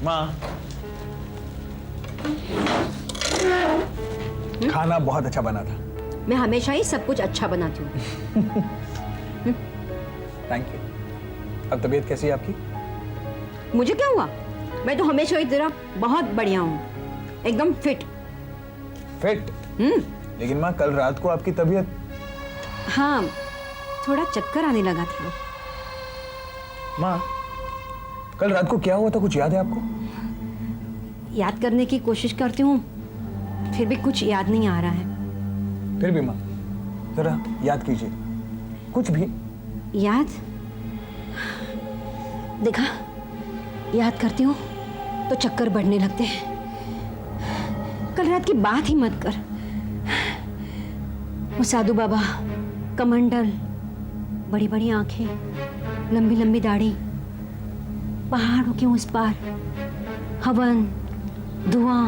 माँ, खाना बहुत अच्छा बना था। मैं हमेशा ही सब कुछ अच्छा बनाती हूँ। Thank you. अब तबीयत कैसी है आपकी? मुझे क्या हुआ? मैं तो हमेशा की तरह बहुत बढ़िया हूँ, एकदम फिट। फिट? लेकिन माँ, कल रात को आपकी तबीयत... हाँ, थोड़ा चक्कर आने लगा था। माँ, कल रात को क्या हुआ था, कुछ याद है आपको? याद करने की कोशिश करती हूँ, फिर भी कुछ याद नहीं आ रहा है। फिर भी माँ, जरा याद कीजिए, कुछ भी। याद? देखा, याद करती हूँ तो चक्कर बढ़ने लगते हैं। कल रात की बात ही मत कर। वो साधु बाबा, कमंडल, बड़ी बड़ी आंखें, लंबी लंबी दाढ़ी, पहाड़ों के उस पार, हवन, धुआं,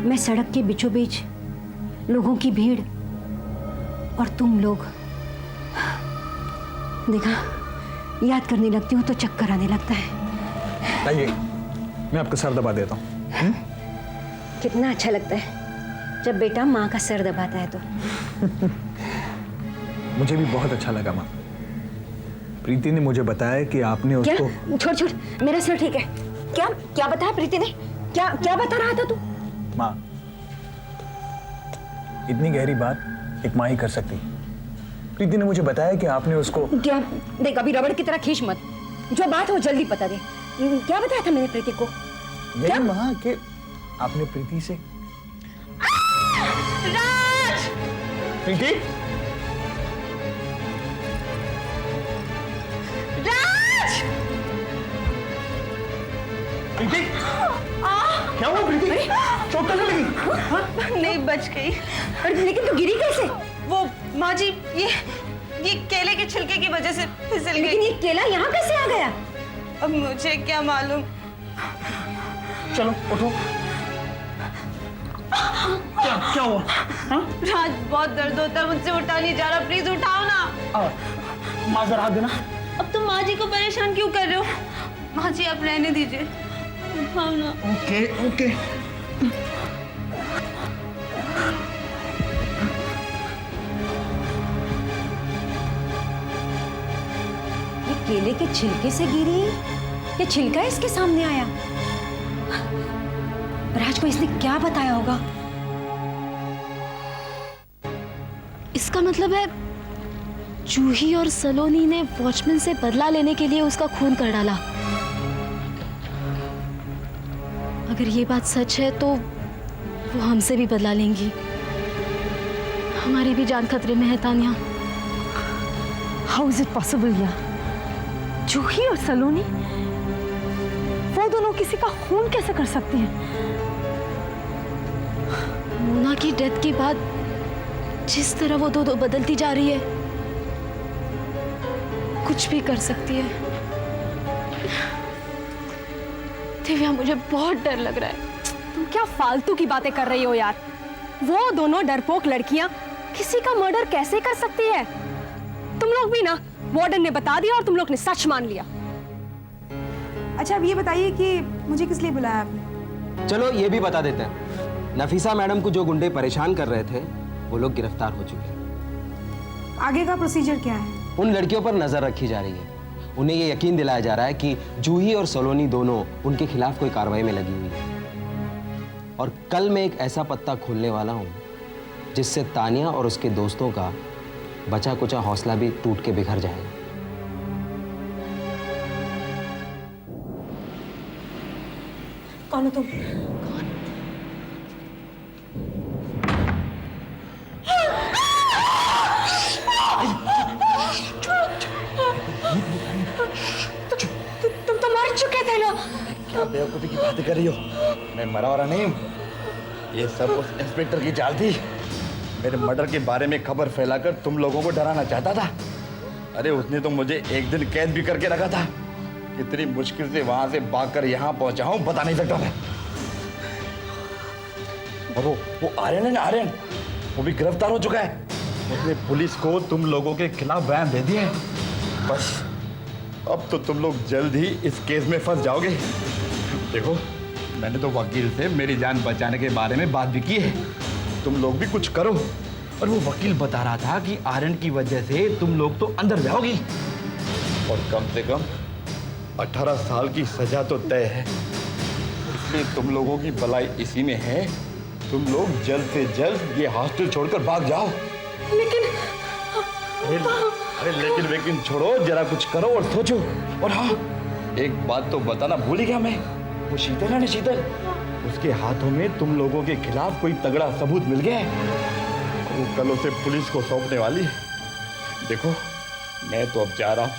मैं सड़क के बीचों बीच, लोगों की भीड़, और तुम लोग। देखा, याद करने लगती हूँ तो चक्कर आने लगता है। आइए, मैं आपका सर दबा देता हूँ। कितना अच्छा लगता है जब बेटा माँ का सर दबाता है तो। मुझे भी बहुत अच्छा लगा माँ। प्रीति ने मुझे बताया कि आपने उसको... क्या? छोड़ छोड़, मेरा सर ठीक है। क्या क्या बताया प्रीति ने? क्या क्या बता रहा था तू? माँ, इतनी गहरी बात एक माँ ही कर सकती। प्रीति ने मुझे बताया कि आपने उसको... क्या? देख, अभी रबड़ की तरह खींच मत। जो बात हो जल्दी बता दे। क्या बताया था मैंने प्रीति को? यही माँ कि आपने प्रीति से... राज! प्रीति? राज! प्रीति? क्या हुआ प्रीति? चोट तो नहीं लगी? नहीं, बच गई। अरे लेकिन तू गिरी कैसे? वो माँ जी, ये केले के छिलके की वजह से फिसल गई। लेकिन ये केला यहाँ कैसे आ गया? अब मुझे क्या मालूम। चलो उठो। क्या हुआ? हाँ? राज, बहुत दर्द होता है, मुझसे उठा नहीं जा रहा, प्लीज उठाओ ना। माँ जरा हाथ देना। अब तुम माँ जी को परेशान क्यों कर रहे हो? माँ जी, आप रहने दीजिए, उठाओ ना। Okay okay. ये केले के छिलके से गिरी या छिलका इसके सामने आया? राज को इसने क्या बताया होगा? इसका मतलब है जूही और सलोनी ने वॉचमैन से बदला लेने के लिए उसका खून कर डाला। अगर ये बात सच है तो वो हमसे भी बदला लेंगी। हमारी भी जान खतरे में है Tania. How is it possible यार? जूही और सलोनी, वो दोनों किसी का खून कैसे कर सकती हैं? मोना की डेथ के बाद जिस तरह वो दो बदलती जा रही है, कुछ भी कर सकती है। दिव्या, मुझे बहुत डर लग रहा है। तुम क्या फालतू की बातें कर रही हो यार? वो दोनों डरपोक लड़कियां किसी का मर्डर कैसे कर सकती है? तुम लोग भी ना, वार्डन ने बता दिया और तुम लोग ने सच मान लिया। अच्छा, अब ये बताइए कि मुझे किस लिए बुलाया आपने? चलो ये भी बता देते हैं। नफीसा मैडम को जो गुंडे परेशान कर रहे थे, वो लोग गिरफ्तार हो चुके हैं। आगे का प्रोसीजर क्या है? उन लड़कियों पर नजर रखी जा रही है। उन्हें ये यकीन दिलाया जा रहा है कि जूही और सलोनी दोनों उनके खिलाफ कोई कार्रवाई में लगी हुई है। और कल मैं एक ऐसा पत्ता खोलने वाला हूँ जिससे तानिया और उसके दोस्तों का बचा कुचा हौसला भी टूट के बिखर जाएगा। कौन हो तुम? तुम तो मर चुके थे ना। क्या बेवकूफी की बातें कर रही हो? मैं मरा वरा नहीं हूँ। ये सब उस इंस्पेक्टर की चाल थी। मेरे मर्डर के बारे में खबर फैलाकर तुम लोगों को डराना चाहता था। अरे उसने तो मुझे एक दिन कैद भी करके रखा था। कितनी मुश्किल से वहां से भागकर यहाँ पहुंचा हूँ, बता नहीं सकता मैं। और वो आर्यन है ना, आर्यन, वो भी गिरफ्तार हो चुका है। उसने पुलिस को तुम लोगों के खिलाफ बयान दे दिए। बस अब तो तुम लोग जल्द ही इस केस में फंस जाओगे। देखो, मैंने तो वकील से मेरी जान बचाने के बारे में बात भी की है। तुम लोग भी कुछ करो। और वो वकील बता रहा था कि आर्यन की वजह से तुम लोग तो अंदर जाओगी और कम से कम 18 साल की सजा तो तय है। इसलिए तुम लोगों की भलाई इसी में है, तुम लोग जल्द से जल्द ये हॉस्टल छोड़कर भाग जाओ। लेकिन अरे लेकिन छोड़ो, जरा कुछ करो और सोचो। और हाँ, एक बात तो बताना भूल ही गया मैं, वो शीतल है ना, शीतल, उसके हाथों में तुम लोगों के खिलाफ कोई तगड़ा सबूत मिल गया है। वो कल उसे पुलिस को सौंपने वाली है। देखो, मैं तो अब जा रहा हूँ।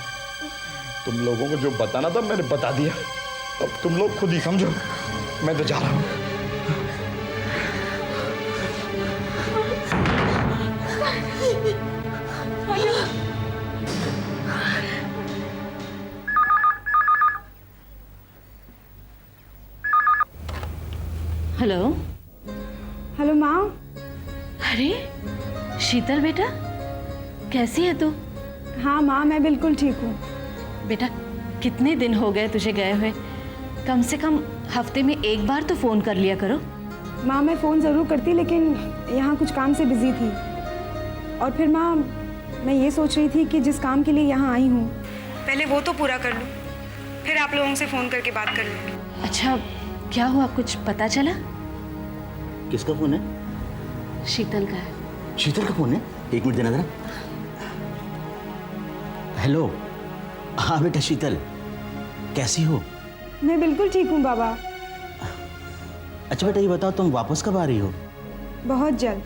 तुम लोगों को जो बताना था मैंने बता दिया, अब तुम लोग खुद ही समझो। मैं तो जा रहा हूँ। हेलो। हेलो माँ। अरे शीतल बेटा, कैसी है तू? हाँ माँ, मैं बिल्कुल ठीक हूँ। बेटा, कितने दिन हो गए तुझे गए हुए? कम से कम हफ्ते में एक बार तो फोन कर लिया करो। माँ, मैं फ़ोन ज़रूर करती, लेकिन यहाँ कुछ काम से बिजी थी। और फिर माँ, मैं ये सोच रही थी कि जिस काम के लिए यहाँ आई हूँ, पहले वो तो पूरा कर लूँ, फिर आप लोगों से फ़ोन करके बात कर लूँगी। अच्छा, क्या हुआ, कुछ पता चला? किसका फोन है? शीतल का है। शीतल का फोन है? एक मिनट देना जरा। हेलो। हाँ बेटा शीतल, कैसी हो? मैं बिल्कुल ठीक हूँ बाबा। अच्छा बेटा ये बताओ, तुम वापस कब आ रही हो? बहुत जल्द।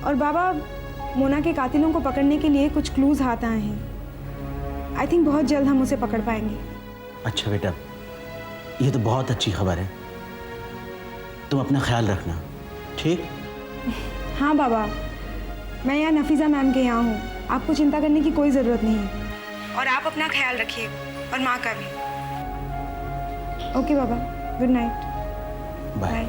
और बाबा, मोना के कातिलों को पकड़ने के लिए कुछ क्लूज हाथ आए हैं। आई थिंक बहुत जल्द हम उसे पकड़ पाएंगे। अच्छा बेटा, ये तो बहुत अच्छी खबर है। तुम अपना ख्याल रखना, ठीक? हाँ बाबा, मैं यहाँ नफीज़ा मैम के यहाँ हूँ, आपको चिंता करने की कोई ज़रूरत नहीं है। और आप अपना ख्याल रखिए, और माँ का भी। ओके बाबा, गुड नाइट। बाय।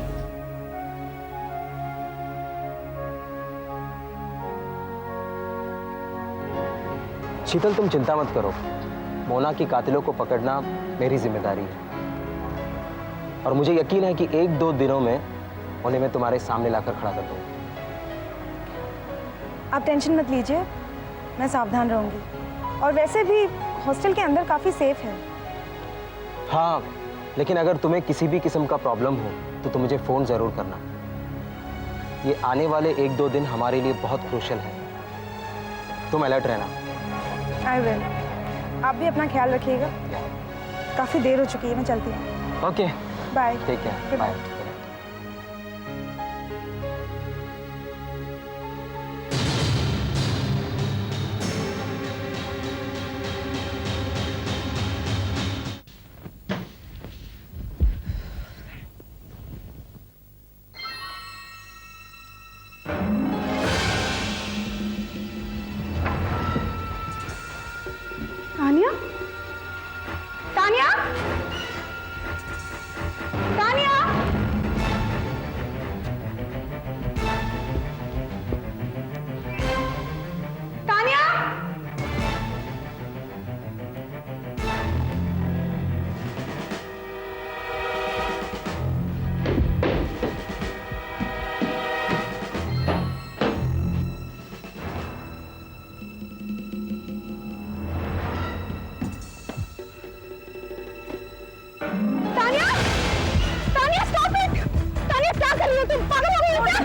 शीतल, तुम चिंता मत करो, मोना की कातिलों को पकड़ना मेरी जिम्मेदारी है। और मुझे यकीन है कि 1-2 दिनों में उन्हें मैं तुम्हारे सामने लाकर खड़ा कर दूंगा। आप टेंशन मत लीजिए, मैं सावधान रहूंगी। और वैसे भी हॉस्टल के अंदर काफ़ी सेफ है। हाँ, लेकिन अगर तुम्हें किसी भी किस्म का प्रॉब्लम हो तो तुम मुझे फ़ोन ज़रूर करना। ये आने वाले 1-2 दिन हमारे लिए बहुत क्रूशियल है, तुम अलर्ट रहना। I will. आप भी अपना ख्याल रखिएगा। काफ़ी देर हो चुकी है, मैं चलती हूँ। Okay, bye. ठीक है, Good bye. night. Tania? Tania? Tania? Tania? Tania? Tania, stop it! Tania, क्या कर रही हो तुम? पागल हो गई हो क्या?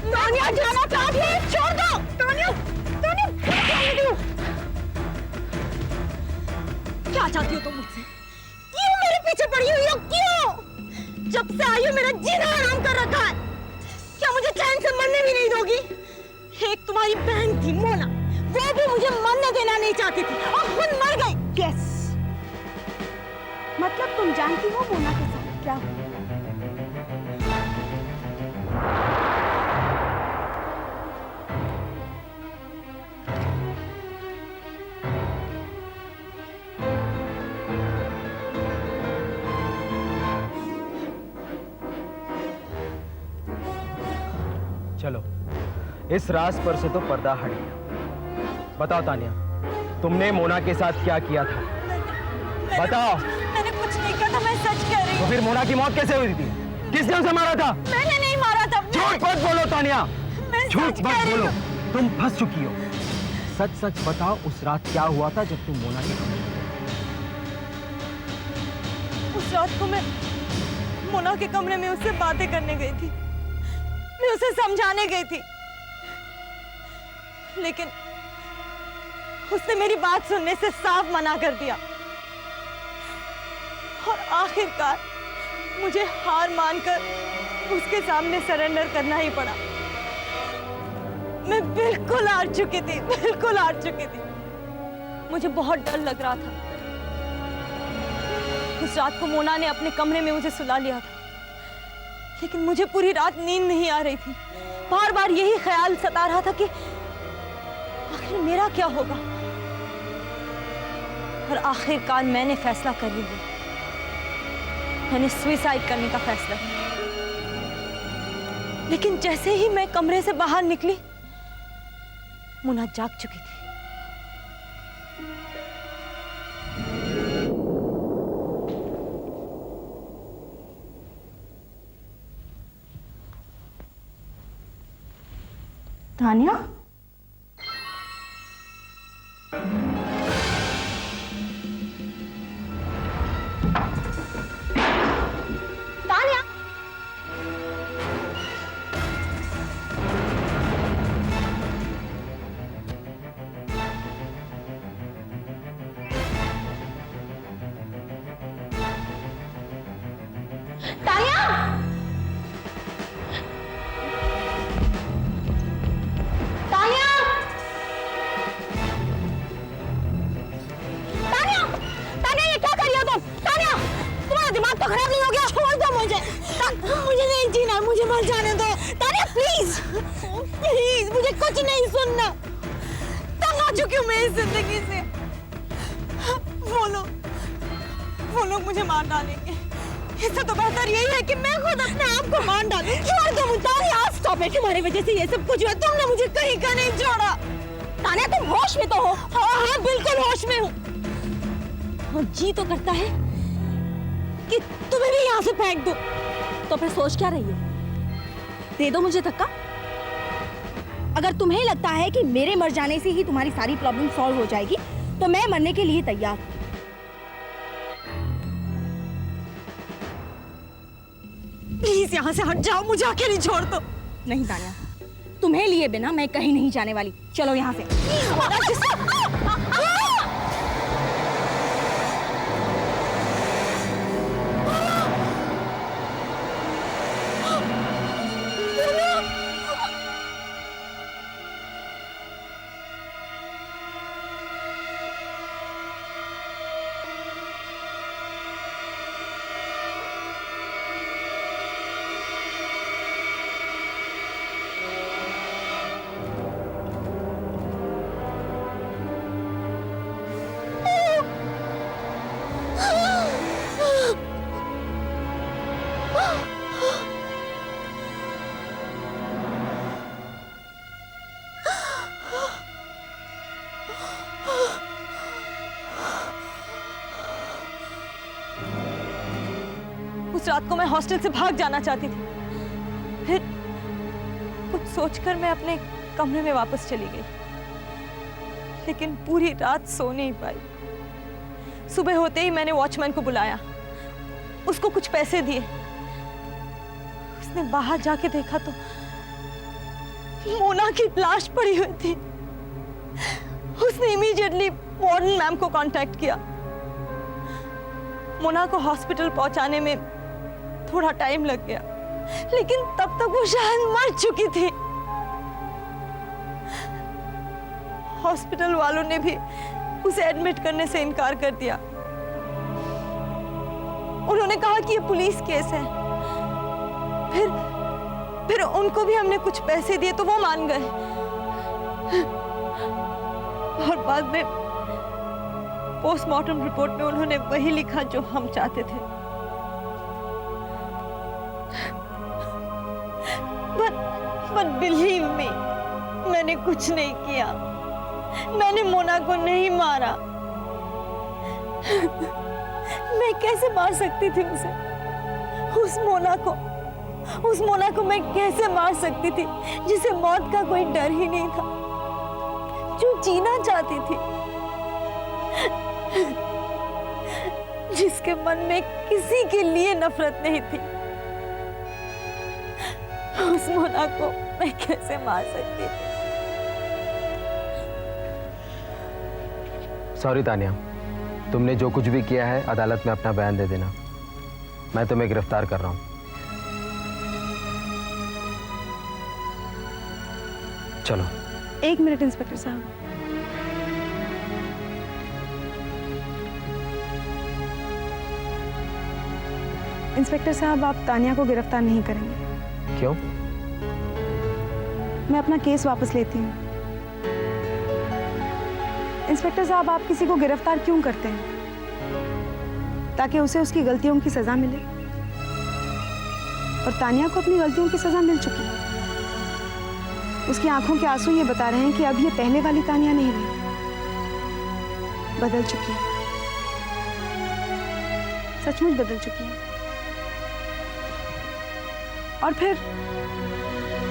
तानिया, जाना चाहती है? छोड़ दो! तानिया, तानिया, क्या चाहती हो? क्या चाहती हो तुम मुझसे? क्यों मेरे पीछे पड़ी हुई हो? क्यों? जब से आई हो मेरा जीना हराम कर रखा है। क्या मुझे चैन से मरने भी नहीं दोगी? एक तुम्हारी बहन थी मोना, वो भी मुझे मरने देना नहीं चाहती थी और खुद मर गई। Yes. मतलब तुम जानती हो मोना के साथ क्या हुआ? चलो, इस राज पर से तो पर्दा हट गया। बताओ तानिया, तुमने मोना के साथ क्या किया था? बताओ। मैंने कुछ नहीं कहा था, मैं सच कह रही हूँ। फिर मोना की मौत कैसे हुई थी? किसने उसे मारा था? मैंने नहीं मारा था। झूठ मत बोलो तानिया, मैं झूठ सच कह मत रही बोलो। हूँ। तुम फंस चुकी हो। सच सच बताओ, उस रात क्या हुआ था जब तुम मोना के कमरे में? उस रात को मैं मोना के कमरे में उससे बातें करने गई थी, मैं उसे समझाने गई थी, लेकिन उसने मेरी बात सुनने से साफ मना कर दिया और आखिरकार मुझे हार मानकर उसके सामने सरेंडर करना ही पड़ा। मैं बिल्कुल हार चुकी थी, बिल्कुल हार चुकी थी। मुझे बहुत डर लग रहा था। उस रात को मोना ने अपने कमरे में मुझे सुला लिया था, लेकिन मुझे पूरी रात नींद नहीं आ रही थी। बार बार यही ख्याल सता रहा था कि आखिर मेरा क्या होगा। और आखिरकार मैंने फैसला कर लिया, मैंने सुसाइड करने का फैसला किया। लेकिन जैसे ही मैं कमरे से बाहर निकली, मोना जाग चुकी थी। तानिया, तानिया, तानिया, तानिया, तानिया, तानिया, ये क्या कर रही हो तुम? तानिया, तुम्हारा दिमाग तो खराब नहीं हो गया? छोड़ दो मुझे। मुझे नहीं जीना, मुझे मर जाने दो। तानिया प्लीज, प्लीज, मुझे कुछ नहीं सुनना। तंग आ चुकी हूँ मैं इस जिंदगी से। वो लोग मुझे मार डालेंगे। इससे तो बेहतर यही है कि मैं खुद अपने आप को मार डालूं। छोड़ दो मुझे। तानिया स्टॉप इट, तुम्हारी वजह से ये सब कुछ हुआ। तुमने मुझे कहीं का नहीं छोड़ा। तानिया तुम होश में तो हो? हाँ, बिल्कुल होश में हूँ। और जी तो करता है कि तुम्हें भी यहाँ से फेंक दो। तो फिर सोच क्या रही हो? दे दो मुझे धक्का। अगर तुम्हें लगता है कि मेरे मर जाने से ही तुम्हारी सारी प्रॉब्लम सॉल्व हो जाएगी, तो मैं मरने के लिए तैयार हूं। प्लीज यहाँ से हट जाओ, मुझे अकेली छोड़ दो। नहीं तानिया, तुम्हें लिए बिना मैं कहीं नहीं जाने वाली। चलो यहाँ से। उस रात को मैं हॉस्टल से भाग जाना चाहती थी, फिर कुछ सोचकर मैं अपने कमरे में वापस चली गई, लेकिन पूरी रात सो नहीं पाई। सुबह होते ही मैंने वॉचमैन को बुलाया, उसको कुछ पैसे दिए। उसने बाहर जाके देखा तो मोना की लाश पड़ी हुई थी। उसने इमीडिएटली वार्डन मैम को कांटेक्ट किया। मोना को हॉस्पिटल पहुंचाने में थोड़ा टाइम लग गया, लेकिन तब तक वो शायद मर चुकी थी। हॉस्पिटल वालों ने भी उसे एडमिट करने से इनकार कर दिया। उन्होंने कहा कि ये पुलिस केस है। फिर उनको भी हमने कुछ पैसे दिए तो वो मान गए, और बाद में पोस्टमार्टम रिपोर्ट में उन्होंने वही लिखा जो हम चाहते थे। But believe me, मैंने कुछ नहीं किया। मैंने मोना को नहीं मारा। मैं कैसे मार सकती थी उसे? उस मोना को मैं कैसे मार सकती थी, जिसे मौत का कोई डर ही नहीं था, जो जीना चाहती थी, जिसके मन में किसी के लिए नफरत नहीं थी। उस मोना को मैं कैसे मार सकती थी? सॉरी तानिया, तुमने जो कुछ भी किया है अदालत में अपना बयान दे देना। मैं तुम्हें गिरफ्तार कर रहा हूं। चलो। 1 मिनट इंस्पेक्टर साहब। इंस्पेक्टर साहब, आप तानिया को गिरफ्तार नहीं करेंगे। क्यों? मैं अपना केस वापस लेती हूँ। इंस्पेक्टर साहब, आप किसी को गिरफ्तार क्यों करते हैं? ताकि उसे उसकी गलतियों की सजा मिले। और तानिया को अपनी गलतियों की सजा मिल चुकी है। उसकी आंखों के आंसू ये बता रहे हैं कि अब ये पहले वाली तानिया नहीं रही, बदल चुकी है, सचमुच बदल चुकी है। और फिर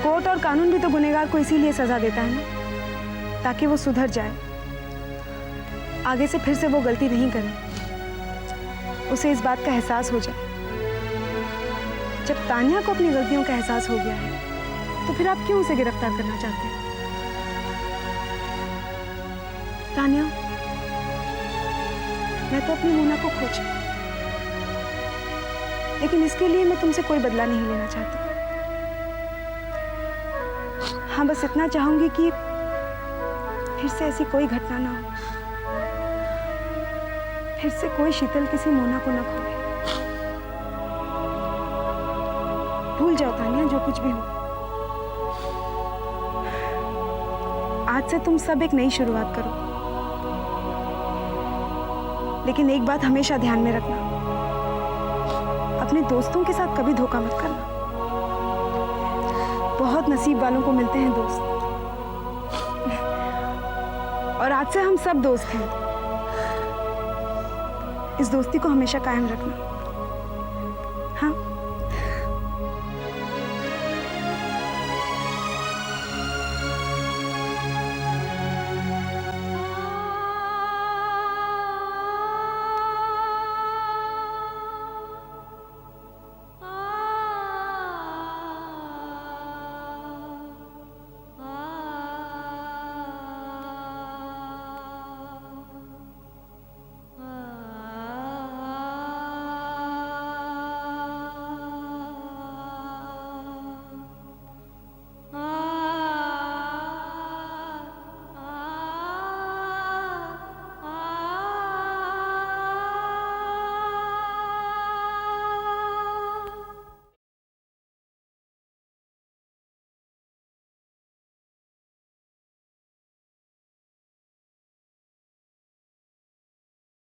कोर्ट और कानून भी तो गुनहगार को इसीलिए सजा देता है ना, ताकि वो सुधर जाए, आगे से फिर से वो गलती नहीं करे, उसे इस बात का एहसास हो जाए। जब तानिया को अपनी गलतियों का एहसास हो गया है, तो फिर आप क्यों उसे गिरफ्तार करना चाहते हैं? तानिया, मैं तो अपनी मोना को खो चुकी, लेकिन इसके लिए मैं तुमसे कोई बदला नहीं लेना चाहती। हाँ, बस इतना चाहूंगी कि फिर से ऐसी कोई घटना ना हो, फिर से कोई शीतल किसी मोना को ना खोए। भूल जाओ तानिया जो कुछ भी हो। आज से तुम सब एक नई शुरुआत करो, लेकिन एक बात हमेशा ध्यान में रखना, अपने दोस्तों के साथ कभी धोखा मत करना। बहुत नसीब वालों को मिलते हैं दोस्त, और आज से हम सब दोस्त हैं। इस दोस्ती को हमेशा कायम रखना। हाँ।